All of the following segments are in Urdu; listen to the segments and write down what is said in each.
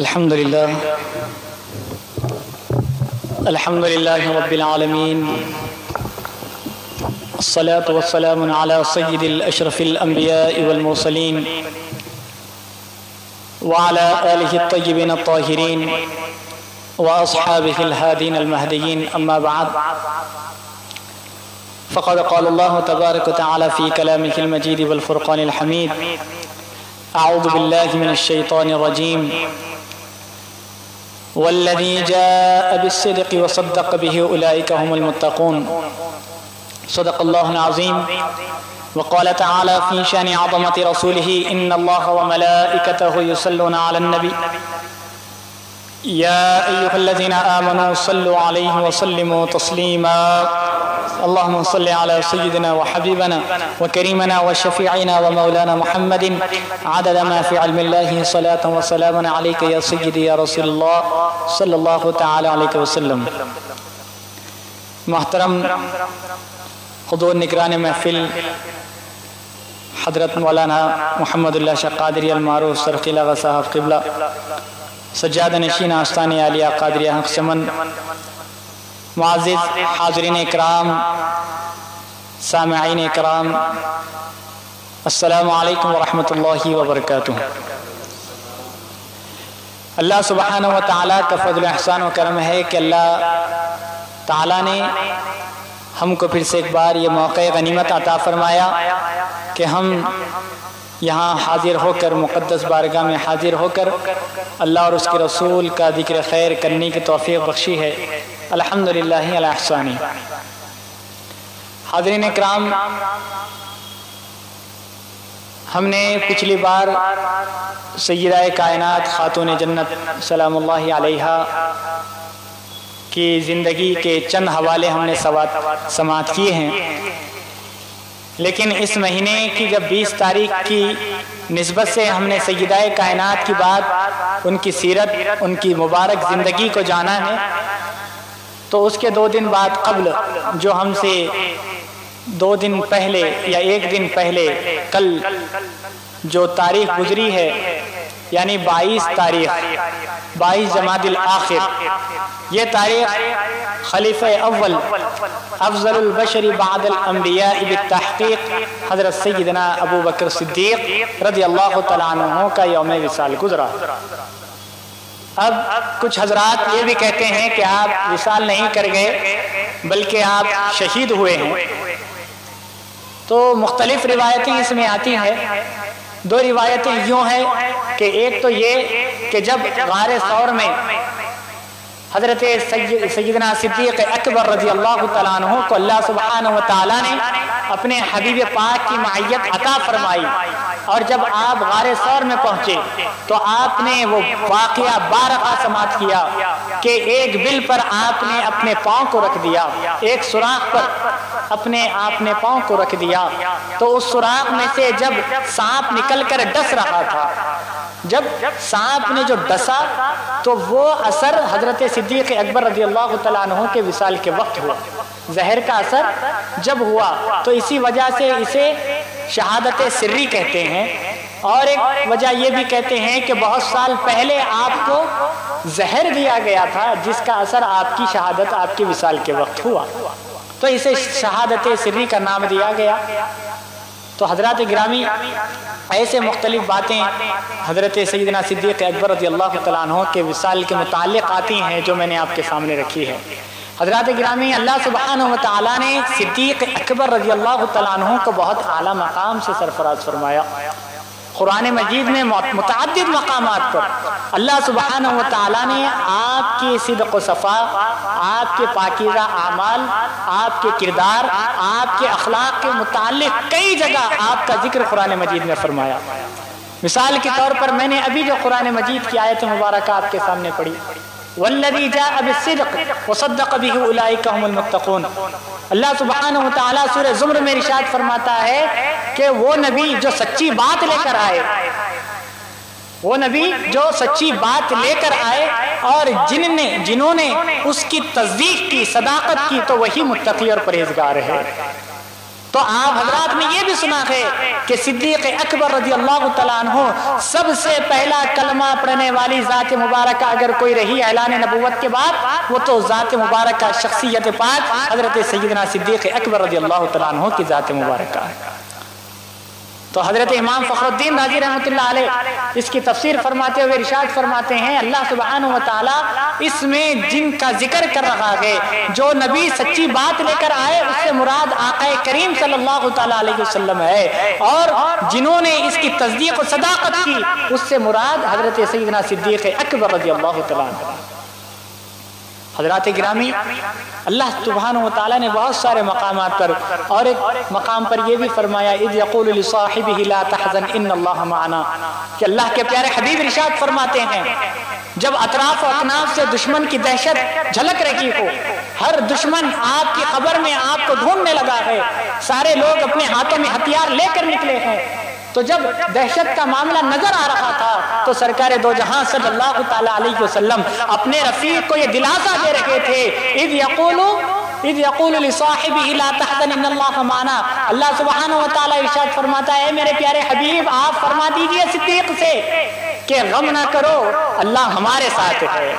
الحمد لله رب العالمين، الصلاة والسلام على سيد الأشرف الأنبياء والمرسلين وعلى آله الطيبين الطاهرين وأصحابه الهادين المهديين، أما بعد، فقد قال الله تبارك وتعالى في كلامه المجيد والفرقان الحميد: أعوذ بالله من الشيطان الرجيم، والذي جاء بالصدق وصدق به أولئك هم المتقون. صدق الله العظيم. وقال تعالى في شأن عظمة رسوله: إن الله وملائكته يصلون على النبي يا أيها الذين آمنوا صلوا عليه وسلموا تسليما. اللهم صل على سيدنا وحبيبنا وكريمنا وشفيعنا ومولانا محمد عدد ما في علم الله، صلاة وسلام عليك يا سيدي يا رسول الله صلی اللہ تعالی علیہ وسلم. محترم حضور نگران محفل حضرت مولانا محمد اللہ شاہ قادری المعروف سرخی لغا صاحب قبلہ، سجادہ نشین آستان عالیہ قادریہ حق چمن، معزز حاضرین اکرام، سامعین اکرام، السلام علیکم ورحمۃ اللہ وبرکاتہ. اللہ سبحانہ و تعالیٰ کا فضل و احسان و کرم ہے کہ اللہ تعالیٰ نے ہم کو پھر سے ایک بار یہ موقع غنیمت عطا فرمایا کہ ہم یہاں حاضر ہو کر، مقدس بارگاہ میں حاضر ہو کر اللہ اور اس کے رسول کا ذکر خیر کرنے کی توفیق بخشی ہے. الحمدللہ علی احسانی. حاضرین اکرام، ہم نے پچھلی بار سیدہ کائنات خاتون جنت سلام اللہ علیہا کی زندگی کے چند حوالے ہم نے سماعت کیے ہیں، لیکن اس مہینے کی جب 20 تاریخ کی نسبت سے ہم نے سیدہ کائنات کی بات، ان کی سیرت، ان کی مبارک زندگی کو جانا ہے، تو اس کے 2 دن بعد قبل جو ہم سے 2 دن پہلے یا 1 دن پہلے کل جو تاریخ گزری ہے، یعنی 22 تاریخ 22 جمادی الاخر، یہ تاریخ خلیفہ اول افضل البشر بعد الانبیاء بالتحقیق حضرت سیدنا ابو بکر صدیق رضی اللہ تعالیٰ عنہ کا یوم وصال گزرا. اب کچھ حضرات یہ بھی کہتے ہیں کہ آپ وصال نہیں کر گئے بلکہ آپ شہید ہوئے ہیں. تو مختلف روایتیں اس میں آتی ہیں. 2 روایتیں یوں ہیں کہ ایک تو یہ کہ جب غار ثور میں حضرت سیدنا صدیق اکبر رضی اللہ تعالیٰ عنہ کو اللہ سبحانہ و تعالیٰ نے اپنے حبیب پاک کی معیت عطا فرمائی، اور جب آپ غار ثور میں پہنچے تو آپ نے وہ واقعہ بارہا سماعت کیا کہ ایک بل پر آپ نے اپنے پاؤں کو رکھ دیا، ایک سوراخ پر آپ نے پاؤں کو رکھ دیا، تو اس سوراخ میں سے جب سانپ نکل کر ڈس رہا تھا، جب سانپ نے جو ڈسا تو وہ اثر حضرت صدیق اکبر رضی اللہ تعالیٰ عنہ کے وصال کے وقت ہوا. زہر کا اثر جب ہوا تو اسی وجہ سے اسے شہادت سری کہتے ہیں. اور ایک وجہ یہ بھی کہتے ہیں کہ بہت سال پہلے آپ کو زہر دیا گیا تھا جس کا اثر آپ کی شہادت آپ کے وصال کے وقت ہوا، تو اسے شہادت سری کا نام دیا گیا. تو حضرات گرامی، ایسے مختلف باتیں حضرت سیدنا صدیق اکبر رضی اللہ تعالیٰ عنہ کے وصال کے متعلق آتی ہیں جو میں نے آپ کے سامنے رکھی ہے. حضرات گرامی، اللہ سبحانہ و تعالیٰ نے صدیق اکبر رضی اللہ تعالیٰ عنہ کو بہت اعلیٰ مقام سے سرفراز فرمایا. قرآن مجید میں متعدد مقامات پر اللہ سبحانہ و تعالیٰ نے آپ کی صدق و صفا، آپ کے پاکیزہ اعمال، آپ کے کردار، آپ کے اخلاق کے متعلق کئی جگہ آپ کا ذکر قرآن مجید میں فرمایا. مثال کے طور پر میں نے ابھی جو قرآن مجید کی آیت مبارکہ آپ کے سامنے پڑھی، والذی جاء بالصدق وصدق به اولئک هم المتقون، اللہ سبحانہ و تعالیٰ سورہ زمر میں ارشاد فرماتا ہے کہ وہ نبی جو سچی بات لے کر آئے، وہ نبی جو سچی بات لے کر آئے اور جنہوں نے اس کی تصدیق کی، صداقت کی، تو وہی متقی اور پرہیزگار ہے. تو آپ حضرات نے یہ بھی سنا ہے کہ صدیق اکبر رضی اللہ تعالیٰ عنہ سب سے پہلا کلمہ پڑھنے والی ذات مبارکہ اگر کوئی رہی اعلان نبوت کے بعد وہ تو ذات مبارکہ شخصیت پاک حضرت سیدنا صدیق اکبر رضی اللہ تعالیٰ عنہ کی ذات مبارکہ ہے۔ تو حضرت امام فخر الدین رازی رحمۃ اللہ علیہ اس کی تفسیر فرماتے ہوئے ارشاد فرماتے ہیں اللہ سبحانہ و تعالیٰ اس میں جن کا ذکر کر رہا ہے جو نبی سچی بات لے کر آئے اس سے مراد آقا کریم صلی اللہ تعالیٰ علیہ وسلم ہے، اور جنہوں نے اس کی تصدیق و صداقت کی اس سے مراد حضرت سیدنا صدیق اکبر رضی اللہ تعالیٰ عنہ۔ حضرات گرامی، اللہ سبحانہ و تعالیٰ نے بہت سارے مقامات پر اور ایک مقام پر یہ بھی فرمایا اذ یقول لصاحبہ لا تحزن ان اللہ معنا، کہ اللہ کے پیارے حبیب ارشاد فرماتے ہیں جب اطراف و اکناف سے دشمن کی دہشت جھلک رہی ہو، ہر دشمن آپ کی قبر میں آپ کو ڈھونڈنے لگا ہے، سارے لوگ اپنے ہاتھوں میں ہتھیار لے کر نکلے ہیں، تو جب دہشت کا معاملہ نظر آ رہا تھا تو سرکار دو جہاں صلی اللہ تعالیٰ علیہ وسلم اپنے رفیق کو یہ دلاسا دے رہے تھے اذ یقول لصاحبہ لا تحزن ان اللہ معنا۔ اللہ سبحانہ و تعالیٰ ارشاد فرماتا ہے میرے پیارے حبیب آپ فرما دیجئے صدیق سے کہ غم نہ کرو، اللہ ہمارے ساتھ ہے،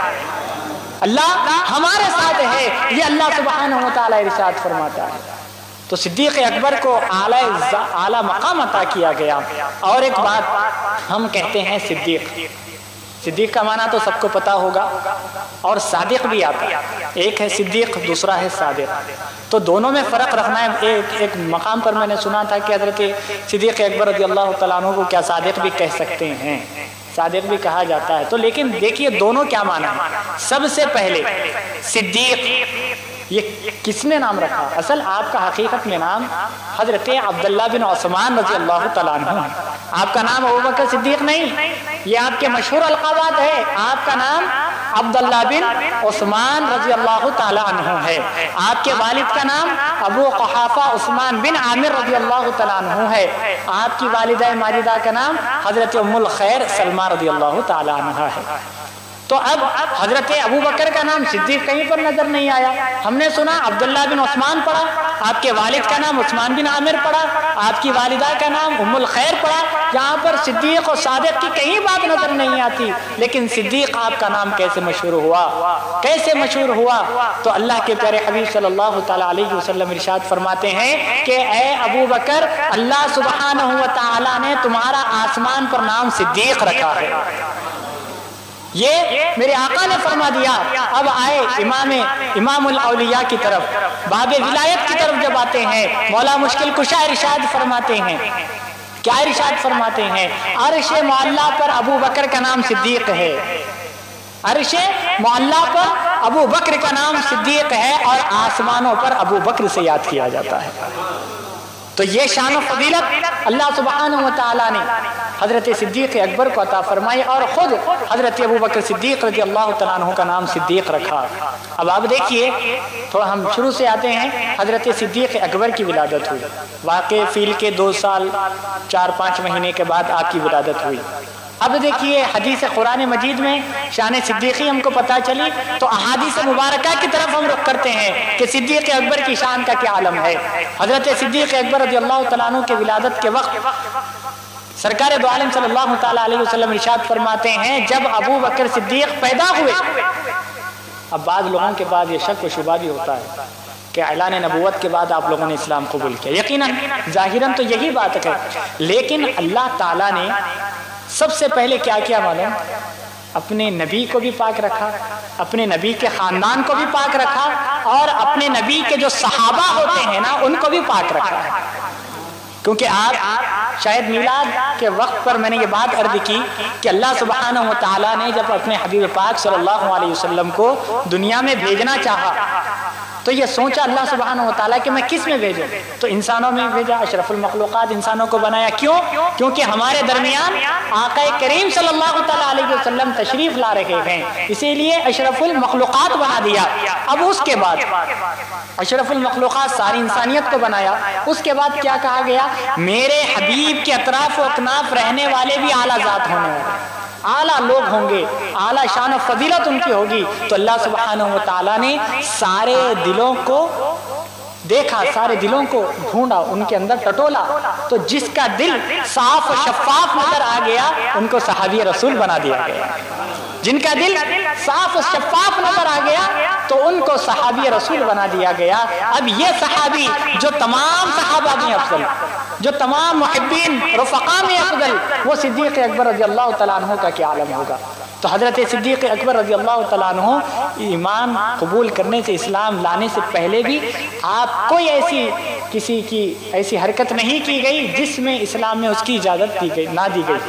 اللہ ہمارے ساتھ ہے، یہ اللہ سبحانہ و تعالیٰ ارشاد فرماتا ہے۔ تو صدیق اکبر کو اعلیٰ مقام عطا کیا گیا۔ اور ایک بات ہم کہتے ہیں صدیق کا معنی تو سب کو پتا ہوگا، اور صادق بھی آتا ہے، ایک ہے صدیق دوسرا ہے صادق، تو دونوں میں فرق رکھنا ہے۔ ایک مقام پر میں نے سنا تھا کہ حضرت صدیق اکبر رضی اللہ تعالیٰ عنہ کو کیا صادق بھی کہہ سکتے ہیں، صادق بھی کہا جاتا ہے، تو لیکن دیکھیے دونوں کیا معنی ہے۔ سب سے پہلے صدیق یہ کس نے نام رکھا؟ اصل آپ کا حقیقت میں نام حضرت عبداللہ بن عثمان رضی اللہ تعالیٰ عنہ، آپ کا نام ابوبکر صدیق نہیں، یہ آپ کے مشہور القابات ہے، آپ کا نام عبداللہ بن عثمان رضی اللہ تعالیٰ عنہ ہے، آپ کے والد کا نام ابو قحافہ عثمان بن عامر رضی اللہ تعالیٰ عنہ ہے، آپ کی والدہ ماجدہ کا نام حضرت ام الخیر سلمہ رضی اللہ تعالیٰ عنہ ہے۔ تو اب حضرت ابوبکر کا نام صدیق کہیں پر نظر نہیں آیا، ہم نے سنا عبداللہ بن عثمان پڑھا، آپ کے والد کا نام عثمان بن عامر پڑھا، آپ کی والدہ کا نام ام الخیر پڑھا، جہاں پر صدیق اور صادق کی کہیں بات نظر نہیں آتی، لیکن صدیق آپ کا نام کیسے مشہور ہوا؟ کیسے مشہور ہوا؟ تو اللہ کے پیارے حبیب صلی اللہ تعالیٰ علیہ وسلم ارشاد فرماتے ہیں کہ اے ابوبکر اللہ سبحانہ و تعالیٰ نے تمہارا آسمان پر نام صدیق رکھا ہے، یہ میرے آقا نے فرما دیا۔ اب آئے امام الاولیاء کی طرف، باب ولایت کی طرف جب آتے ہیں، مولا مشکل کشا ارشاد فرماتے ہیں، کیا ارشاد فرماتے ہیں؟ عرش معلیٰ پر ابو بکر کا نام صدیق ہے، عرش معلیٰ پر ابو بکر کا نام صدیق ہے، اور آسمانوں پر ابو بکر سے یاد کیا جاتا ہے۔ تو یہ شان و فضیلت اللہ سبحانہ و تعالیٰ نے حضرت صدیق اکبر کو عطا فرمائی، اور خود حضرت ابوبکر صدیق رضی اللہ تعالیٰ عنہ کا نام صدیق رکھا۔ اب آپ دیکھیے تھوڑا ہم شروع سے آتے ہیں، حضرت صدیق اکبر کی ولادت ہوئی، واقع فیل کے 2 سال 4-5 مہینے کے بعد آپ کی ولادت ہوئی۔ اب دیکھیے حدیث قرآن مجید میں شان صدیقی ہم کو پتہ چلی، تو احادیث مبارکہ کی طرف ہم رخ کرتے ہیں کہ صدیق اکبر کی شان کا کیا عالم ہے۔ حضرت صدیق اکبر رضی اللہ تعالیٰ عنہ کے ولادت کے وقت سرکار دو عالم صلی اللہ تعالیٰ علیہ وسلم ارشاد فرماتے ہیں جب ابو بکر صدیق پیدا ہوئے، اب بعض لوگوں کے بعد یہ شک و شبہ بھی ہوتا ہے کہ اعلان نبوت کے بعد آپ لوگوں نے اسلام قبول کیا، یقیناً ظاہراً تو یہی بات ہے، لیکن اللہ تعالیٰ نے سب سے پہلے کیا کیا معلوم؟ اپنے نبی کو بھی پاک رکھا، اپنے نبی کے خاندان کو بھی پاک رکھا، اور اپنے نبی کے جو صحابہ ہوتے ہیں نا ان کو بھی پاک رکھا ہے۔ کیونکہ آپ شاید میلاد کے وقت پر میں نے یہ بات عرض کی کہ اللہ سبحانہ و تعالیٰ نے جب اپنے حبیب پاک صلی اللہ علیہ وسلم کو دنیا میں بھیجنا چاہا تو یہ سوچا اللہ سبحانہ و تعالیٰ کہ میں کس میں بھیجوں، تو انسانوں میں بھیجا، اشرف المخلوقات انسانوں کو بنایا۔ کیوں؟ کیونکہ ہمارے درمیان آقا کریم صلی اللہ تعالیٰ علیہ وسلم تشریف لا رہے ہیں، اسی لیے اشرف المخلوقات بنا دیا۔ اب اس کے بعد اشرف المخلوقات ساری انسانیت کو بنایا، اس کے بعد کیا کہا گیا؟ میرے حبیب کے اطراف و اکناف رہنے والے بھی اعلیٰ ذات ہونے والے، اعلیٰ لوگ ہوں گے، اعلیٰ شان و فضیلت ان کی ہوگی۔ تو اللہ سبحانہ و تعالیٰ نے سارے دلوں کو دیکھا، سارے دلوں کو ڈھونڈا، ان کے اندر ٹٹولا، تو جس کا دل صاف و شفاف نظر آ گیا ان کو صحابی رسول بنا دیا گیا۔ جن کا دل صاف و شفاف نظر آ گیا تو ان کو صحابی رسول بنا دیا گیا۔ اب یہ صحابی جو تمام صحابہ میں افضل، جو تمام محبین رفقا میں افضل، وہ صدیق اکبر رضی اللہ تعالیٰ عنہ کا کیا عالم ہوگا؟ تو حضرت صدیق اکبر رضی اللہ تعالیٰ عنہ ایمان قبول کرنے سے، اسلام لانے سے پہلے بھی آپ کوئی ایسی کسی کی ایسی حرکت نہیں کی گئی جس میں اسلام میں اس کی اجازت دی گئی نہ دی گئی۔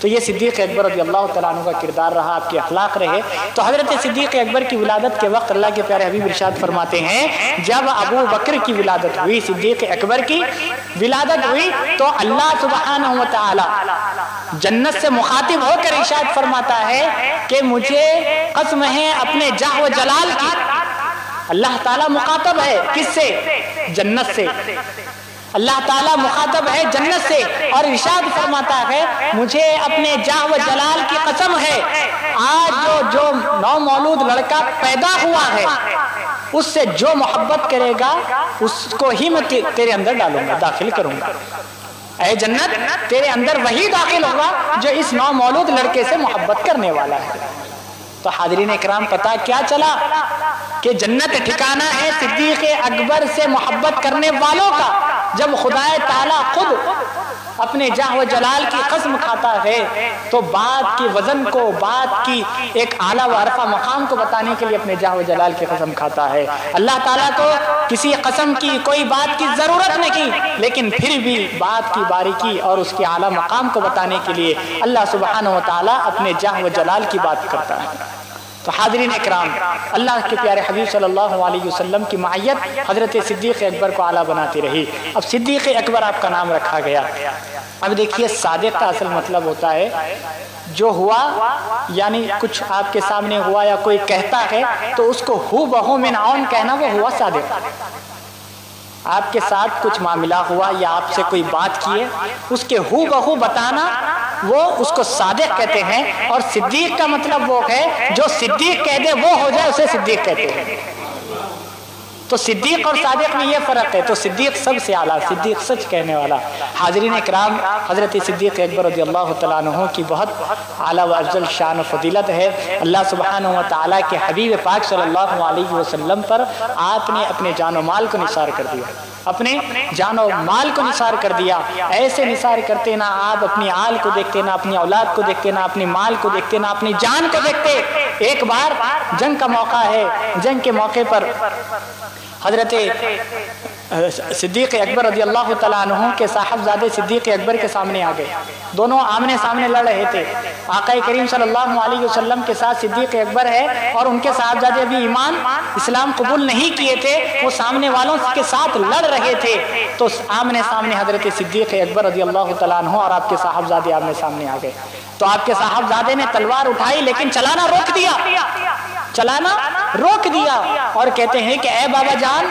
تو یہ صدیق اکبر رضی اللہ تعالیٰ عنہ کا کردار رہا، آپ کے اخلاق رہے۔ تو حضرت صدیق اکبر کی ولادت کے وقت اللہ کے پیارے حبیب ارشاد فرماتے ہیں جب ابو بکر کی ولادت ہوئی، صدیق اکبر کی ولادت ہوئی، تو اللہ سبحانہ و تعالی جنت سے مخاطب ہو کر ارشاد فرماتا ہے کہ مجھے قسم ہے اپنے جاہ و جلال کی۔ اللہ تعالیٰ مخاطب ہے کس سے؟ جنت سے۔ اللہ تعالیٰ مخاطب ہے جنت سے اور ارشاد فرماتا ہے مجھے اپنے جاہ و جلال کی قسم ہے، آج جو نو مولود لڑکا پیدا ہوا ہے اس سے جو محبت کرے گا اس کو ہی میں تیرے اندر ڈالوں گا، داخل کروں گا۔ اے جنت، تیرے اندر وہی داخل ہوگا جو اس نو مولود لڑکے سے محبت کرنے والا ہے۔ تو حاضرین اکرام، پتہ کیا چلا کہ جنت ٹھکانہ ہے صدیق اکبر سے محبت کرنے والوں کا۔ جب خدا تعالیٰ خود اپنے جاہ و جلال کی قسم کھاتا ہے تو بات کی وزن کو، بات کی ایک اعلیٰ و عرفہ مقام کو بتانے کے لیے اپنے جاہ و جلال کی قسم کھاتا ہے۔ اللہ تعالیٰ کو کسی قسم کی کوئی بات کی ضرورت نہیں، لیکن پھر بھی بات کی باریکی اور اس کے اعلیٰ مقام کو بتانے کے لیے اللہ سبحانہ و تعالیٰ اپنے جاہ و جلال کی بات کرتا ہے۔ تو حاضرین اکرام، اللہ کے پیارے حبیب صلی اللہ علیہ وسلم کی معیت حضرت صدیق اکبر کو اعلیٰ بناتی رہی۔ اب صدیق اکبر آپ کا نام رکھا گیا۔ اب دیکھیے، صادق کا اصل مطلب ہوتا ہے جو ہوا، یعنی کچھ آپ کے سامنے ہوا یا کوئی کہتا ہے تو اس کو ہو بہو من عون کہنا، وہ ہوا صادق۔ آپ کے ساتھ کچھ معاملہ ہوا یا آپ سے کوئی بات کی ہے، اس کے ہو بہو بتانا، وہ اس کو صادق کہتے ہیں۔ اور صدیق کا مطلب وہ ہے جو صدیق کہہ دے وہ ہو جائے، اسے صدیق کہتے ہیں۔ تو صدیق اور صادق میں یہ فرق ہے۔ تو صدیق سب سے اعلیٰ، صدیق سچ کہنے والا۔ حاضرین اکرام، حضرت صدیق اکبر رضی اللہ تعالیٰ عنہ کی بہت اعلیٰ و افضل شان و فضیلت ہے۔ اللہ سبحانہ و تعالیٰ کے حبیب پاک صلی اللہ علیہ وسلم پر آپ نے اپنے جان و مال کو نثار کر دیا، اپنے جان و مال کو نثار کر دیا۔ ایسے نثار کرتے نہ آپ اپنی آل کو دیکھتے، نہ اپنی اولاد کو دیکھتے، نہ اپنی مال کو دیکھتے، نہ اپنی جان کو دیکھتے۔ ایک بار جنگ کا موقع ہے، جنگ کے موقع پر حضرت صدیق اکبر رضی اللہ تعالیٰ عنہ کے صاحبزادے صدیق اکبر کے سامنے آ گئے، دونوں آمنے سامنے لڑ رہے تھے۔ آقا کریم صلی اللہ علیہ وسلم کے ساتھ صدیق اکبر ہے اور ان کے صاحبزادے ابھی ایمان اسلام قبول نہیں کیے تھے، وہ سامنے والوں کے ساتھ لڑ رہے تھے۔ تو آمنے سامنے حضرت صدیق اکبر رضی اللہ تعالیٰ عنہ اور آپ کے صاحبزادے آمنے سامنے آ گئے۔ تو آپ کے صاحبزادے نے تلوار اٹھائی لیکن چلانا روک دیا، چلانا روک دیا اور کہتے ہیں کہ اے بابا جان،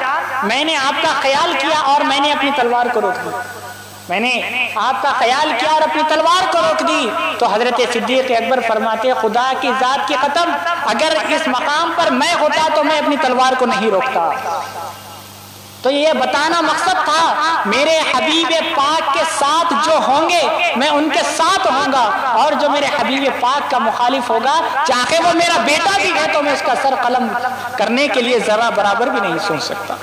میں نے آپ کا خیال کیا اور میں نے اپنی تلوار کو روک دی، میں نے آپ کا خیال کیا اور اپنی تلوار کو روک دی۔ تو حضرت صدیق اکبر فرماتے خدا کی ذات کی قسم، اگر اس مقام پر میں ہوتا تو میں اپنی تلوار کو نہیں روکتا۔ تو یہ بتانا مقصد تھا میرے حبیب پاک کے ساتھ جو ہوں گے میں ان کے ساتھ ہوں گا، اور جو میرے حبیب پاک کا مخالف ہوگا چاہے وہ میرا بیٹا بھی ہے تو میں اس کا سر قلم کرنے کے لیے ذرا برابر بھی نہیں سن سکتا۔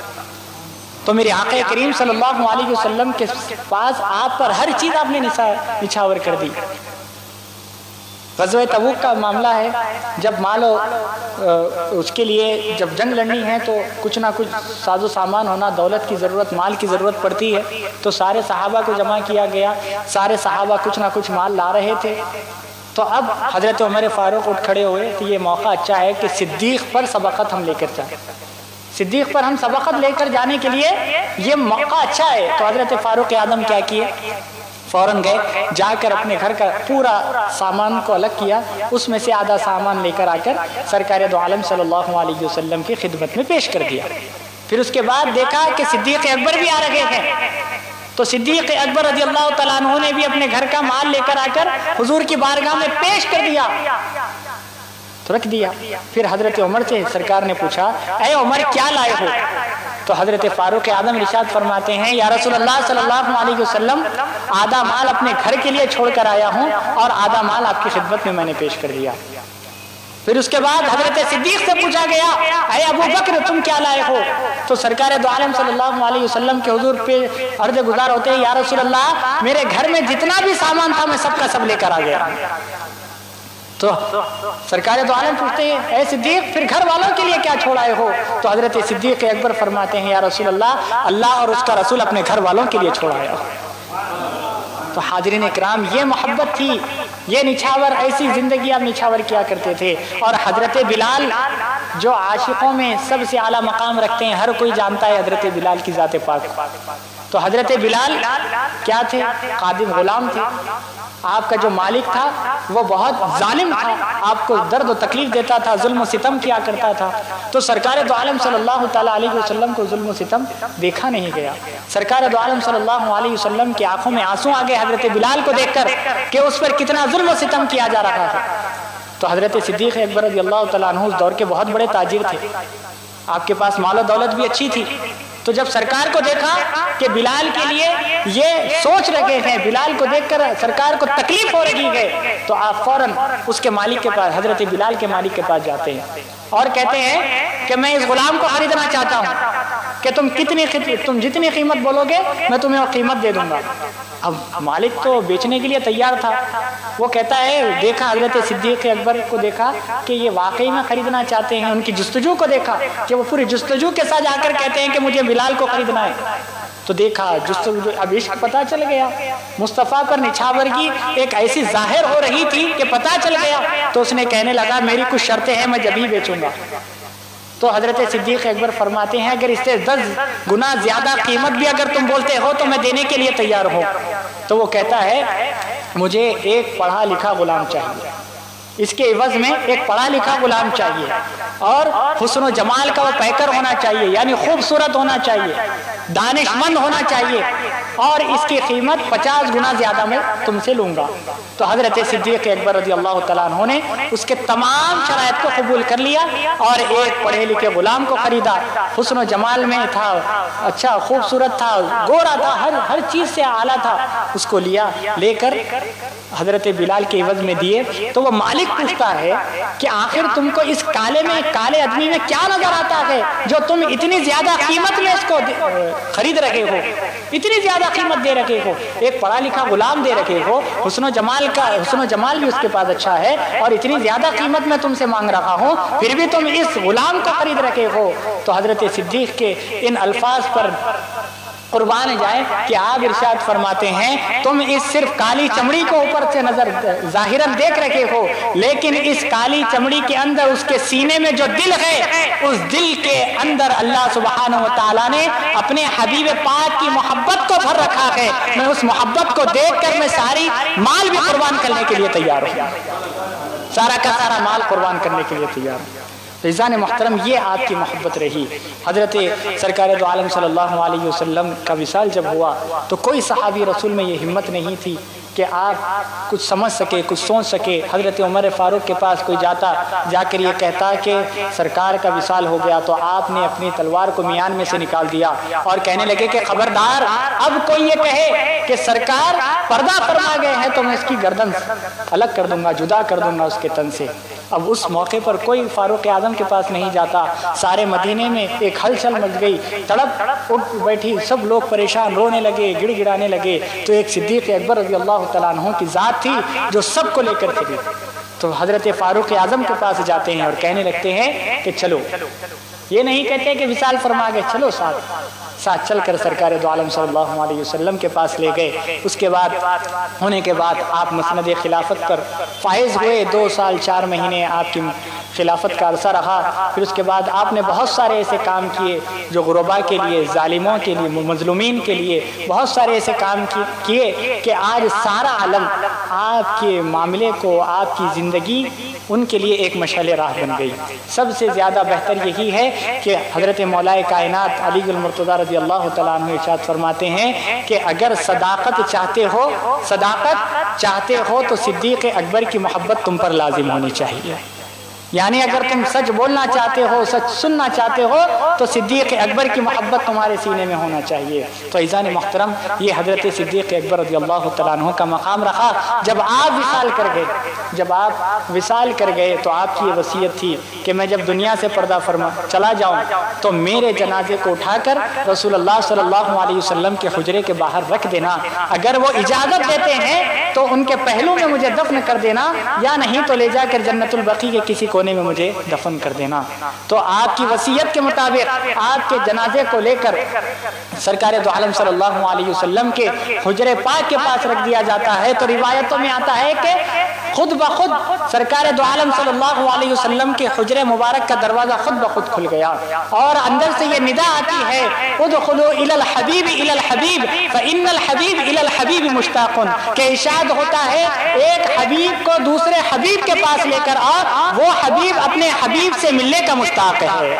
تو میرے آقا کریم صلی اللہ علیہ وسلم کے پاس آپ پر ہر چیز آپ نے نچھاور کر دی۔ غزوہ تبوک کا معاملہ ہے، جب مالو اس کے لیے جب جنگ لڑنی ہے تو کچھ نہ کچھ ساز و سامان ہونا، دولت کی ضرورت، مال کی ضرورت پڑتی ہے۔ تو سارے صحابہ کو جمع کیا گیا، سارے صحابہ کچھ نہ کچھ مال لا رہے تھے۔ تو اب حضرت عمر فاروق اٹھ کھڑے ہوئے کہ یہ موقع اچھا ہے کہ صدیق پر سبقت ہم لے کر جائیں، صدیق پر ہم سبقت لے کر جانے کے لیے یہ موقع اچھا ہے۔ تو حضرت فاروق اعظم کیا کیے، فوراً گئے، جا کر اپنے گھر کا پورا سامان کو الگ کیا، اس میں سے آدھا سامان لے کر آ کر سرکار دو عالم صلی اللہ علیہ وسلم کی خدمت میں پیش کر دیا۔ پھر اس کے بعد دیکھا کہ صدیق اکبر بھی آ رہے ہیں، تو صدیق اکبر رضی اللہ تعالیٰ عنہ نے بھی اپنے گھر کا مال لے کر آ کر حضور کی بارگاہ میں پیش کر دیا، تو رکھ دیا۔ پھر حضرت عمر سے سرکار نے پوچھا اے عمر کیا لائے ہو؟ تو حضرت فاروق اعظم ارشاد فرماتے ہیں یا رسول اللہ صلی اللہ علیہ وسلم آدھا مال اپنے گھر کے لیے چھوڑ کر آیا ہوں اور آدھا مال آپ کی خدمت میں میں نے پیش کر دیا۔ پھر اس کے بعد حضرت صدیق سے پوچھا گیا اے ابو بکر تم کیا لائے ہو؟ تو سرکار دو عالم صلی اللہ علیہ وسلم کے حضور پہ عرض گزار ہوتے ہیں یا رسول اللہ میرے گھر میں جتنا بھی سامان تھا میں سب کا سب لے کر آ گیا۔ تو سرکار دو عالم پوچھتے ہیں اے صدیق پھر گھر والوں کے لیے کیا چھوڑ آئے ہو؟ تو حضرت صدیق اکبر فرماتے ہیں یا رسول اللہ اور اس کا رسول اپنے گھر والوں کے لیے چھوڑ آیا ہو۔ تو حاضرین اکرام یہ محبت تھی، یہ نچھاور، ایسی زندگی آپ نچھاور کیا کرتے تھے۔ اور حضرت بلال جو عاشقوں میں سب سے اعلیٰ مقام رکھتے ہیں، ہر کوئی جانتا ہے حضرت بلال کی ذات پاک۔ تو حضرت بلال کیا تھے؟ خادم، غلام تھے۔ آپ کا جو مالک تھا وہ بہت ظالم تھا، آپ کو درد و تکلیف دیتا تھا، ظلم و ستم کیا کرتا تھا۔ تو سرکار دو عالم صلی اللہ تعالیٰ علیہ وسلم کو ظلم و ستم دیکھا نہیں گیا۔ سرکار دو عالم صلی اللہ علیہ وسلم کی آنکھوں میں آنسو آ گئے حضرت بلال کو دیکھ کر کہ اس پر کتنا ظلم و ستم کیا جا رہا تھا۔ تو حضرت صدیق اکبر رضی اللہ تعالیٰ عنہ اس دور کے بہت بڑے تاجر تھے، آپ کے پاس مال و دولت بھی اچھی تھی۔ تو جب سرکار کو دیکھا کہ بلال کے لیے یہ سوچ رکھے ہیں، بلال کو دیکھ کر سرکار کو تکلیف ہو رہی ہے، تو آپ فوراً اس کے مالک کے پاس، حضرت بلال کے مالک کے پاس جاتے ہیں اور کہتے ہیں کہ میں اس غلام کو خریدنا چاہتا ہوں کہ تم جتنی قیمت بولو گے میں تمہیں وہ قیمت دے دوں گا۔ اب مالک تو بیچنے کے لیے تیار تھا، وہ کہتا ہے دیکھا حضرت صدیق اکبر کو دیکھا کہ یہ واقعی میں خریدنا چاہتے ہیں، ان کی جستجو کو دیکھا کہ وہ پوری جستجو کے ساتھ جا کر کہتے ہیں کہ مجھے بلال کو خریدنا ہے۔ تو دیکھا جستجو، اب عشق پتہ چل گیا، مصطفیٰ پر نچھاور کی ایک ایسی ظاہر ہو رہی تھی کہ پتہ چل گیا۔ تو اس نے کہنے لگا میری کچھ شرطیں ہیں، میں جب ہی بیچوں گا۔ تو حضرت صدیق اکبر فرماتے ہیں اگر اس سے 10 گنا زیادہ قیمت بھی اگر تم بولتے ہو تو میں دینے کے لیے تیار ہوں۔ تو وہ کہتا ہے مجھے ایک پڑھا لکھا غلام چاہیے، اس کے عوض میں ایک پڑھا لکھا غلام چاہیے، اور حسن و جمال کا وہ پیکر ہونا چاہیے، یعنی خوبصورت ہونا چاہیے، دانش مند ہونا چاہیے، اور اس کی قیمت 50 گنا زیادہ میں تم سے لوں گا۔ تو حضرت صدیق اکبر رضی اللہ تعالیٰ عنہ نے اس کے تمام شرائط کو قبول کر لیا اور ایک پڑھے لکھے غلام کو خریدا، حسن و جمال میں تھا، اچھا خوبصورت تھا، گورا تھا، ہر چیز سے اعلیٰ تھا، اس کو لے کر حضرت بلال کے عوض میں دیے۔ تو وہ مالک پوچھتا ہے کہ آخر تم کو اس کالے آدمی میں کیا نظر آتا ہے جو تم اتنی زیادہ قیمت میں اس کو خرید رکھے ہو، اتنی زیادہ قیمت دے رکھے ہو، ایک پڑھا لکھا غلام دے رکھے ہو، حسن و جمال بھی اس کے پاس اچھا ہے، اور اتنی زیادہ قیمت میں تم سے مانگ رہا ہوں، پھر بھی تم اس غلام کو خرید رکھے ہو۔ تو حضرت صدیق کے ان الفاظ پر قربان جائے کہ آپ ارشاد فرماتے ہیں تم اس صرف کالی چمڑی کو اوپر سے نظر ظاہراً دیکھ رکھے ہو، لیکن اس کالی چمڑی کے اندر اس کے سینے میں جو دل ہے، اس دل کے اندر اللہ سبحانہ و تعالیٰ نے اپنے حبیب پاک کی محبت کو بھر رکھا ہے۔ میں اس محبت کو دیکھ کر میں ساری مال بھی قربان کرنے کے لیے تیار ہوں، سارا کا سارا مال قربان کرنے کے لیے تیار ہوں۔ عزیزان محترم، یہ آپ کی محبت رہی۔ حضرت سرکار دو عالم صلی اللہ علیہ وسلم کا وصال جب ہوا تو کوئی صحابی رسول میں یہ ہمت نہیں تھی کہ آپ کچھ سمجھ سکے، کچھ سوچ سکے۔ حضرت عمر فاروق کے پاس کوئی جا کر یہ کہتا کہ سرکار کا وصال ہو گیا، تو آپ نے اپنی تلوار کو میان میں سے نکال دیا اور کہنے لگے کہ خبردار، اب کوئی یہ کہے کہ سرکار پردہ فرما گئے ہیں تو میں اس کی گردن الگ کر دوں گا، جدا کر دوں گا اس کے تن سے۔ اب اس موقع پر کوئی فاروق اعظم کے پاس نہیں جاتا، سارے مدینے میں ایک ہلچل مچ گئی، تڑپ اٹھ بیٹھی، سب لوگ پریشان، رونے لگے، گڑ گڑانے لگے۔ تو ایک صدیق اکبر رضی اللہ تعالیٰ عنہ کی ذات تھی جو سب کو لے کر چلی، تو حضرت فاروق اعظم کے پاس جاتے ہیں اور کہنے لگتے ہیں کہ چلو، یہ نہیں کہتے کہ وصال فرما گئے، چلو ساتھ چل کر سرکار دو عالم صلی اللہ علیہ وسلم کے پاس لے گئے۔ اس کے بعد ہونے کے بعد آپ مسند خلافت پر فائز ہوئے، 2 سال 4 مہینے آپ کی خلافت کا عرصہ رہا۔ پھر اس کے بعد آپ نے بہت سارے ایسے کام کیے جو غربا کے لیے، ظالموں کے لیے، مظلومین کے لیے بہت سارے ایسے کام کیے کہ آج سارا عالم آپ کے معاملے کو، آپ کی زندگی ان کے لیے ایک مشعل راہ بن گئی۔ سب سے زیادہ بہتر یہی ہے کہ حضرت مولا کائنات علی المرتضیٰ رضی اللہ تعالیٰ عنہ ارشاد فرماتے ہیں کہ اگر صداقت چاہتے ہو تو صدیق اکبر کی محبت تم پر لازم ہونی چاہیے۔ یعنی اگر تم سچ بولنا چاہتے ہو، سچ سننا چاہتے ہو تو صدیق اکبر کی محبت تمہارے سینے میں ہونا چاہیے۔ تو عزیزان محترم، یہ حضرت صدیق اکبر رضی اللہ تعالیٰ عنہ کا مقام رہا۔ جب آپ وصال کر گئے تو آپ کی یہ وصیت تھی کہ میں جب دنیا سے پردہ فرما چلا جاؤں تو میرے جنازے کو اٹھا کر رسول اللہ صلی اللہ علیہ وسلم کے حجرے کے باہر رکھ دینا، اگر وہ اجازت دیتے ہیں تو ان کے پہلو میں مجھے دفن کر دینا، یا نہیں تو لے جا کر جنت البقیع کے کسی کونے میں مجھے دفن کر دینا۔ تو آپ کی وصیت کے مطابق آپ کے جنازے کو لے کر سرکار دو عالم صلی اللہ علیہ وسلم کے حجرے پاک کے پاس رکھ دیا جاتا ہے۔ تو روایتوں میں آتا ہے کہ خود بخود سرکار دو عالم صلی اللہ علیہ وسلم کے حجرے مبارک کا دروازہ خود بخود کھل گیا، اور اندر سے یہ ندا آتی ہے ادخلوا الی الحبیب الی الحبیب فان الحبیب الی الحبیب مشتاق، کہ ارشاد ہوتا ہے ایک حبیب کو دوسرے حبیب کے پاس لے کر آ، وہ حبیب اپنے حبیب سے ملنے کا مشتاق ہے،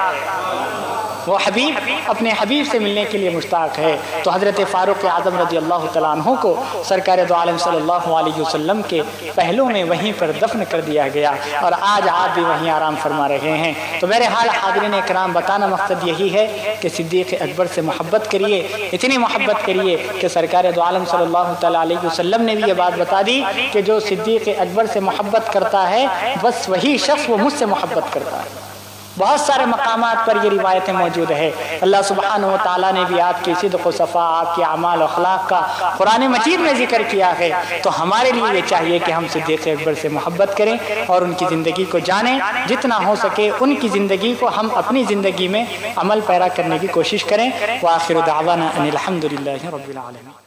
وہ حبیب اپنے حبیب سے ملنے کے لیے مشتاق ہے۔ تو حضرت فاروق اعظم رضی اللہ تعالیٰ عنہ کو سرکار دو عالم صلی اللہ علیہ وسلم کے پہلو میں وہیں پر دفن کر دیا گیا، اور آج آپ بھی وہیں آرام فرما رہے ہیں۔ تو میرے حال حاضرین اکرام، بتانا مقصد یہی ہے کہ صدیق اکبر سے محبت کریے، اتنی محبت کریے کہ سرکار دو عالم صلی اللہ تعالیٰ علیہ وسلم نے بھی یہ بات بتا دی کہ جو صدیق اکبر سے محبت کرتا ہے بس وہی شخص وہ مجھ سے محبت کرتا ہے۔ بہت سارے مقامات پر یہ روایتیں موجود ہے۔ اللہ سبحانہ و تعالیٰ نے بھی آپ کی صدق و صفا، آپ کے اعمال و اخلاق کا قرآن مجید میں ذکر کیا ہے۔ تو ہمارے لیے یہ چاہیے کہ ہم صدیق اکبر سے محبت کریں اور ان کی زندگی کو جانیں، جتنا ہو سکے ان کی زندگی کو ہم اپنی زندگی میں عمل پیرا کرنے کی کوشش کریں۔ وآخر دعوانا ان الحمد للہ رب العالمین۔